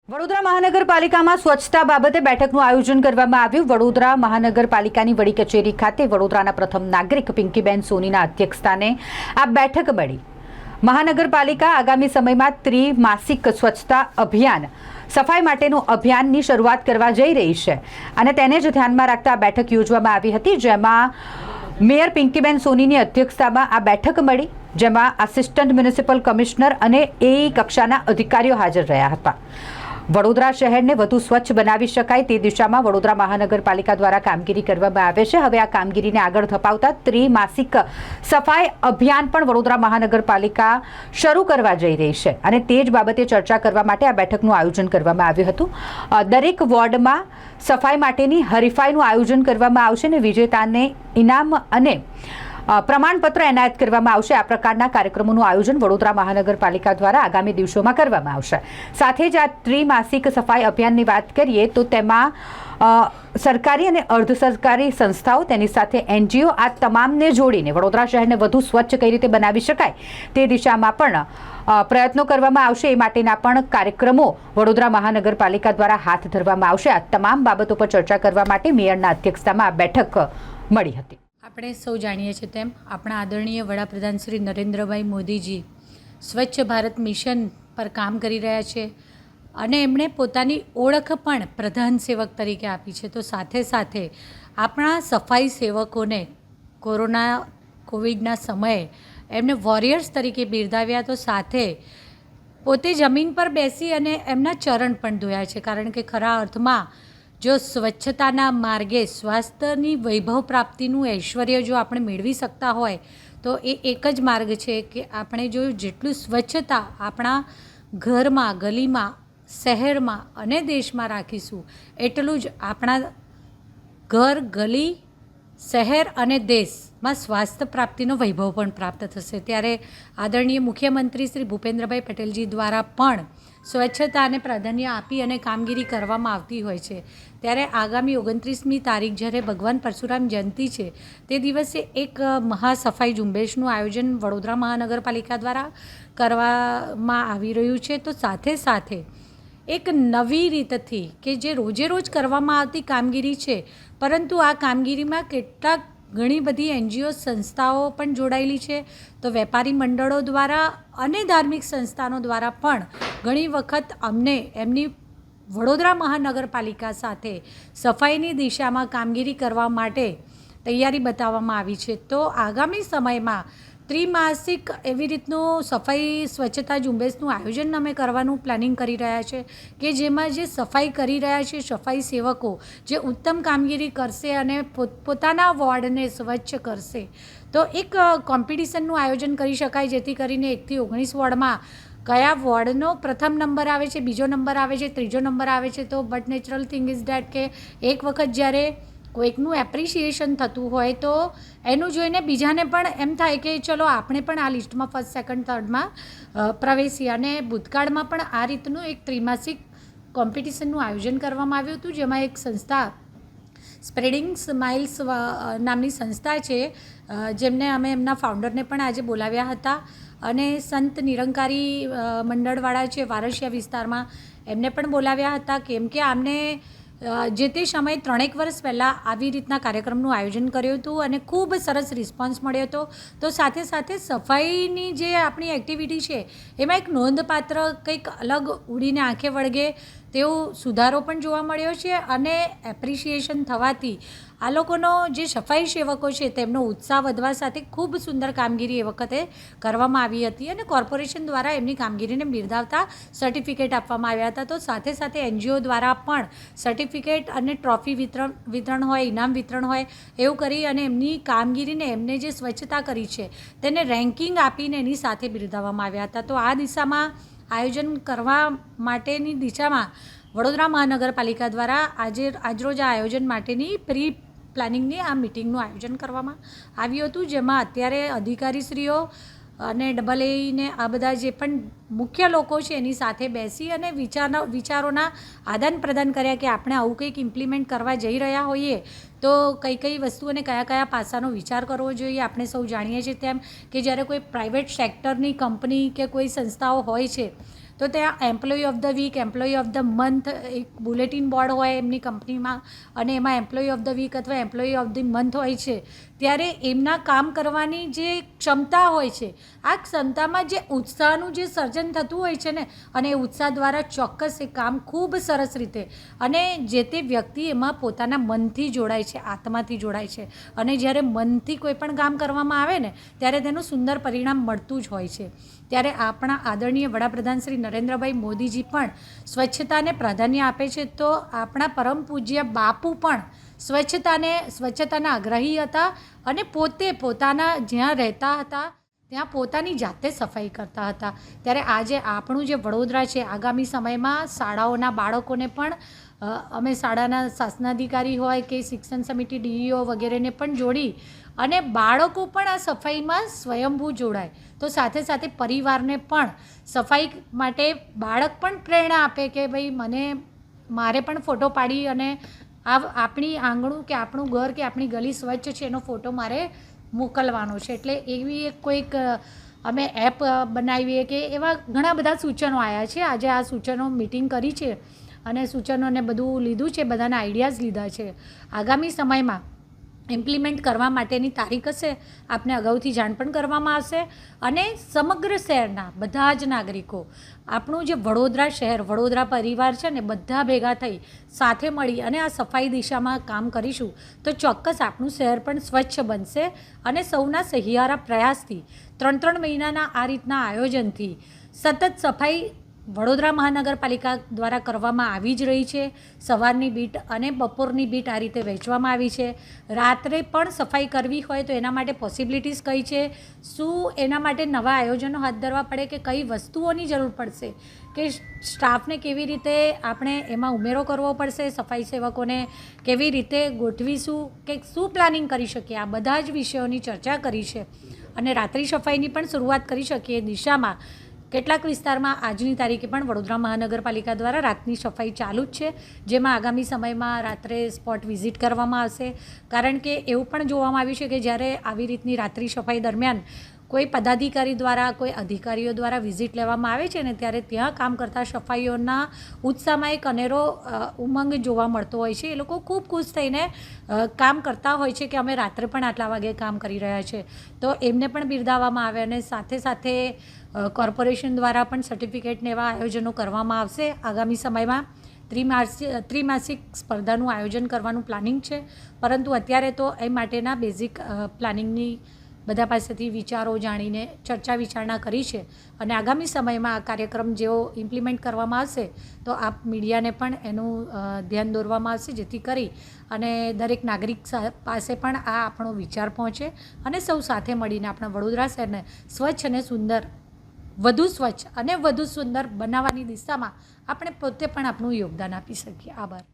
વડોદરા મહાનગરપાલિકામાં સ્વચ્છતા બાબતે બેઠકનું આયોજન કરવામાં આવ્યું। વડોદરા મહાનગરપાલિકાની વડી કચેરી ખાતે વડોદરાના પ્રથમ નાગરિક પિંકીબેન સોનીના અધ્યક્ષસ્થાને આ બેઠક મળી। મહાનગરપાલિકા આગામી સમયમાં ત્રિમાસિક સ્વચ્છતા અભિયાન સફાઈ માટેનું અભિયાનની શરૂઆત કરવા જઈ રહી છે અને તેને જ ધ્યાનમાં રાખતા આ બેઠક યોજવામાં આવી હતી, જેમાં મેયર પિંકીબેન સોનીની અધ્યક્ષતામાં આ બેઠક મળી, જેમાં આસિસ્ટન્ટ મ્યુનિસિપલ કમિશનર અને એઈ કક્ષાના અધિકારીઓ હાજર રહ્યા હતા। વડોદરા શહેરને વધુ સ્વચ્છ બનાવી શકાય તે દિશામાં વડોદરા મહાનગરપાલિકા દ્વારા કામગીરી કરવામાં આવે છે। હવે આ કામગીરીને આગળ ધપાવતા ત્રિમાસિક સફાઈ અભિયાન પણ વડોદરા મહાનગરપાલિકા શરૂ કરવા જઈ રહી છે અને તે જ બાબતે ચર્ચા કરવા માટે આ બેઠકનું આયોજન કરવામાં આવ્યું હતું। દરેક વોર્ડમાં સફાઈ માટેની હરીફાઈનું આયોજન કરવામાં આવશે અને વિજેતાને ઇનામ અને પ્રમાણપત્ર એનાયત કરવામાં આવશે। આ પ્રકારના કાર્યક્રમોનું આયોજન વડોદરા મહાનગરપાલિકા દ્વારા આગામી દિવસોમાં કરવામાં આવશે। સાથે જ આ ત્રિમાસિક સફાઈ અભિયાનની વાત કરીએ તો તેમાં સરકારી અને અર્ધ સરકારી સંસ્થાઓ, તેની સાથે એનજીઓ, આ તમામને જોડીને વડોદરા શહેરને વધુ સ્વચ્છ કઈ રીતે બનાવી શકાય તે દિશામાં પણ પ્રયત્નો કરવામાં આવશે। એ માટેના પણ કાર્યક્રમો વડોદરા મહાનગરપાલિકા દ્વારા હાથ ધરવામાં આવશે। આ તમામ બાબતો પર ચર્ચા કરવા માટે મેયરના અધ્યક્ષતામાં આ બેઠક મળી હતી। આપણે સૌ જાણીએ છીએ તેમ આપણા આદરણીય વડાપ્રધાન શ્રી નરેન્દ્રભાઈ મોદીજી સ્વચ્છ ભારત મિશન પર કામ કરી રહ્યા છે અને એમણે પોતાની ઓળખ પણ પ્રધાન સેવક તરીકે આપી છે। તો સાથે સાથે આપણા સફાઈ સેવકોને કોવિડના સમયે એમને વોરિયર્સ તરીકે બિરદાવ્યા, તો સાથે પોતે જમીન પર બેસી અને એમના ચરણ પણ ધોયા છે, કારણ કે ખરા અર્થમાં જો સ્વચ્છતાના માર્ગે સ્વાસ્થ્યની વૈભવ પ્રાપ્તિનું ઐશ્વર્ય જો આપણે મેળવી શકતા હોય તો એ એક જ માર્ગ છે કે આપણે જો જેટલું સ્વચ્છતા આપણા ઘરમાં, ગલીમાં, શહેરમાં અને દેશમાં રાખીશું એટલું જ આપણા ઘર, ગલી, શહેર અને દેશમાં સ્વાસ્થ્ય પ્રાપ્તિનો વૈભવ પણ પ્રાપ્ત થશે। ત્યારે આદરણીય મુખ્યમંત્રી શ્રી ભૂપેન્દ્રભાઈ પટેલજી દ્વારા પણ સ્વચ્છતાને પ્રાધાન્ય આપી અને કામગીરી કરવામાં આવતી હોય છે। ત્યારે આગામી 29મી તારીખ જ્યારે ભગવાન પરશુરામ જયંતિ છે તે દિવસે એક મહાસફાઈ ઝુંબેશનું આયોજન વડોદરા મહાનગરપાલિકા દ્વારા કરવામાં આવી રહ્યું છે। તો સાથે સાથે એક નવી રીતથી કે જે રોજે રોજ કરવામાં આવતી કામગીરી છે, પરંતુ આ કામગીરીમાં કેટલાક ઘણી બધી એનજીઓ સંસ્થાઓ પણ જોડાયેલી છે, તો વેપારી મંડળો દ્વારા અને ધાર્મિક સંસ્થાનો દ્વારા પણ ઘણી વખત અમને એમની વડોદરા મહાનગરપાલિકા સાથે સફાઈની દિશામાં કામગીરી કરવા માટે તૈયારી બતાવવામાં આવી છે। તો આગામી સમયમાં ત્રિમાસિક એવી રીતનું સફાઈ સ્વચ્છતા ઝુંબેશનું આયોજન અમે કરવાનું પ્લાનિંગ કરી રહ્યા છે કે જેમાં જે સફાઈ કરી રહ્યા છે સફાઈ સેવકો જે ઉત્તમ કામગીરી કરશે અને પોતાના વોર્ડને સ્વચ્છ કરશે, તો એક કોમ્પિટિશનનું આયોજન કરી શકાય, જેથી કરીને 1 થી 19 વોર્ડમાં કયા વોર્ડનો પ્રથમ નંબર આવે છે, બીજો નંબર આવે છે, ત્રીજો નંબર આવે છે। તો but natural thing is date કે એક વખત જ્યારે કોઈકનું એપ્રિશિએશન થતું હોય તો એનું જોઈને બીજાને પણ એમ થાય કે ચલો આપણે પણ આ લિસ્ટમાં ફર્સ્ટ, સેકન્ડ, થર્ડમાં પ્રવેશીએ। અને ભૂતકાળમાં પણ આ રીતનું એક ત્રિમાસિક કોમ્પિટિશનનું આયોજન કરવામાં આવ્યું હતું, જેમાં એક સંસ્થા સ્પ્રેડિંગ સ્માઇલ્સ નામની સંસ્થા છે, જેમને અમે એમના ફાઉન્ડરને પણ આજે બોલાવ્યા હતા અને સંત નિરંકારી મંડળવાળા છે વારસિયા વિસ્તારમાં, એમને પણ બોલાવ્યા હતા, કેમ કે આમને જે તે સમયે 3 વર્ષ પહેલાં આવી રીતના કાર્યક્રમનું આયોજન કર્યું હતું અને ખૂબ સરસ રિસ્પોન્સ મળ્યો હતો। તો સાથે સાથે સફાઈની જે આપણી એક્ટિવિટી છે એમાં એક નોંધપાત્ર કંઈક અલગ ઉડીને આંખે વળગે તેવો સુધારો પણ જોવા મળ્યો છે અને એપ્રિશિએશન થવાથી આ લોકોનો જે સફાઈ સેવકો છે તેમનો ઉત્સાહ વધવા સાથે ખૂબ સુંદર કામગીરી એ વખતે કરવામાં આવી હતી અને કોર્પોરેશન દ્વારા એમની કામગીરીને બિરદાવતા સર્ટિફિકેટ આપવામાં આવ્યા હતા। તો સાથે સાથે એનજીઓ દ્વારા પણ સર્ટિફિકેટ અને ટ્રોફી વિતરણ હોય, ઇનામ વિતરણ હોય એવું કરી અને એમની કામગીરીને એમને જે સ્વચ્છતા કરી છે તેને રેન્કિંગ આપીને એની સાથે બિરદાવવામાં આવ્યા હતા। તો આ દિશામાં આયોજન કરવા માટેની દિશામાં વડોદરા મહાનગરપાલિકા દ્વારા આજરોજ આ આયોજન માટેની પ્રી પ્લાનિંગની આ મિટિંગનું આયોજન કરવામાં આવ્યું હતું, જેમાં અત્યારે અધિકારીશ્રીઓ અને AAA આ બધા જે પણ મુખ્ય લોકો છે એની સાથે બેસી અને વિચારોના આદાન પ્રદાન કર્યા કે આપણે આવું કંઈક ઇમ્પ્લિમેન્ટ કરવા જઈ રહ્યા હોઈએ તો કઈ કઈ વસ્તુ અને કયા કયા પાસાનો વિચાર કરવો જોઈએ। આપણે સૌ જાણીએ છીએ તેમ કે જ્યારે કોઈ પ્રાઇવેટ સેક્ટરની કંપની કે કોઈ સંસ્થાઓ હોય છે તો ત્યાં employee of the week, employee of the month એક બુલેટિન બોર્ડ હોય એમની કંપનીમાં, અને એમાં એમ્પ્લોયી ઓફ ધ વીક અથવા એમ્પ્લોયી ઓફ ધ મંથ હોય છે. ત્યારે એમના કામ કરવાની જે ક્ષમતા હોય છે, આ ક્ષમતામાં જે ઉત્સાહનું જે સર્જન થતું હોય છે ને, અને એ ઉત્સાહ દ્વારા ચોક્કસ એ કામ ખૂબ સરસ રીતે, અને જે તે વ્યક્તિ એમાં પોતાના મનથી જોડાય છે, આત્માથી જોડાય છે, અને જ્યારે મનથી કોઈ પણ કામ કરવામાં આવે ને ત્યારે તેનું સુંદર પરિણામ મળતું જ હોય છે. ત્યારે આપણા આદરણીય વડાપ્રધાન શ્રી નરેન્દ્રભાઈ મોદીજી પણ સ્વચ્છતાને પ્રાધાન્ય આપે છે. તો આપણા પરમ પૂજ્ય બાપુ પણ સ્વચ્છતાના આગ્રહી હતા, અને પોતે પોતાના જ્યાં રહેતા હતા ત્યાં પોતાની જાતે સફાઈ કરતા હતા. ત્યારે આજે આપણું જે વડોદરા છે, આગામી સમયમાં શાળાઓના બાળકોને પણ અમે શાળાના શાસનાધિકારી હોય કે શિક્ષણ સમિતિ ડીઈઓ વગેરેને પણ જોડી અને બાળકો પણ આ સફાઈમાં સ્વયંભૂ જોડાય, તો સાથે સાથે પરિવારને પણ સફાઈ માટે બાળક પણ પ્રેરણા આપે કે ભાઈ મારે પણ ફોટો પાડી અને આપણી આંગણું કે આપણું ઘર કે આપણી ગલી સ્વચ્છ છે એનો ફોટો મારે મોકલવાનો છે. એટલે એવી એક કોઈક અમે એપ બનાવીએ કે એવા ઘણા બધા સૂચનો આવ્યા છે. આજે આ સૂચનો મિટિંગ કરી છે અને સૂચનોને બધું લીધું છે, બધાના આઈડિયાઝ લીધા છે. આગામી સમયમાં ઇમ્પ્લિમેન્ટ કરવા માટેની તારીખ હશે આપને અગાઉથી જાણ પણ કરવામાં આવશે, અને સમગ્ર શહેરના બધા જ નાગરિકો, આપણું જે વડોદરા શહેર, વડોદરા પરિવાર છે ને, બધા ભેગા થઈ સાથે મળી અને આ સફાઈ દિશામાં કામ કરીશું તો ચોક્કસ આપણું શહેર પણ સ્વચ્છ બનશે. અને સૌના સહિયારા પ્રયાસથી 3 મહિનાના આ રીતના આયોજનથી સતત સફાઈ વડોદરા મહાનગરપાલિકા દ્વારા કરવામાં આવી જ રહી છે. સવારની બીટ અને બપોરની બીટ આ રીતે વહેંચવામાં આવી છે. રાત્રે પણ સફાઈ કરવી હોય તો એના માટે પોસિબિલિટીઝ કઈ છે, શું એના માટે નવા આયોજનો હાથ ધરવા પડે, કે કઈ વસ્તુઓની જરૂર પડશે, કે સ્ટાફને કેવી રીતે આપણે એમાં ઉમેરો કરવો પડશે, સફાઈ સેવકોને કેવી રીતે ગોઠવીશું, કે શું પ્લાનિંગ કરી શકીએ, આ બધા જ વિષયોની ચર્ચા કરી છે. અને રાત્રિ સફાઈની પણ શરૂઆત કરી શકીએ એ દિશામાં કેટલાક વિસ્તારમાં આજની તારીખે પણ વડોદરા મહાનગરપાલિકા દ્વારા રાતની સફાઈ ચાલુ જ છે, જેમાં આગામી સમયમાં રાત્રે સ્પોટ વિઝિટ કરવામાં આવશે. કારણ કે એવું પણ જોવામાં આવ્યું છે કે જ્યારે આવી રીતની રાત્રિ સફાઈ દરમિયાન કોઈ પદાધિકારી દ્વારા, કોઈ અધિકારીઓ દ્વારા વિઝિટ લેવામાં આવે છે ને, ત્યારે ત્યાં કામ કરતા સફાઈઓના ઉત્સાહમાં એક અનેરો ઉમંગ જોવા મળતો હોય છે. એ લોકો ખૂબ ખુશ થઈને કામ કરતા હોય છે કે અમે રાત્રે પણ આટલા વાગે કામ કરી રહ્યા છે. તો એમને પણ બિરદાવવામાં આવે, અને સાથે સાથે કોર્પોરેશન દ્વારા પણ સર્ટિફિકેટને એવા આયોજનો કરવામાં આવશે. આગામી સમયમાં ત્રિમાસિક સ્પર્ધાનું આયોજન કરવાનું પ્લાનિંગ છે, પરંતુ અત્યારે તો એ માટેના બેઝિક પ્લાનિંગની બધા પાસેથી વિચારો જાણીને ચર્ચા વિચારણા કરી છે. અને આગામી સમયમાં આ કાર્યક્રમ જેવો ઇમ્પ્લિમેન્ટ કરવામાં આવશે તો આપ મીડિયાને પણ એનું ધ્યાન દોરવામાં આવશે, જેથી કરી અને દરેક નાગરિક પાસે પણ આ આપણો વિચાર પહોંચે અને સૌ સાથે મળીને આપણા વડોદરા શહેરને સ્વચ્છ અને સુંદર, વધુ સ્વચ્છ અને વધુ સુંદર બનાવવાની દિશામાં આપણે પોતે પણ આપણું યોગદાન આપી શકીએ. આભાર.